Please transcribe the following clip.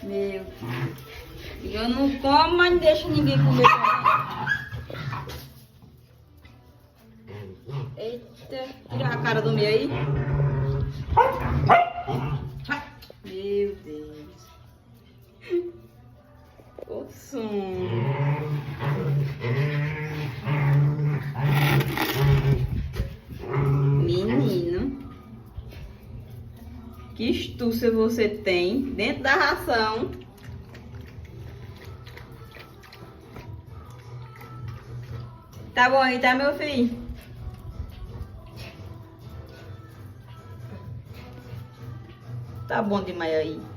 Meu Deus. Eu não como, mas não deixo ninguém comer. Eita, tira a cara do meio aí. Meu Deus. O som. Menino. Que astúcia você tem dentro da ração. Tá bom aí, tá, meu filho? Tá bom demais aí.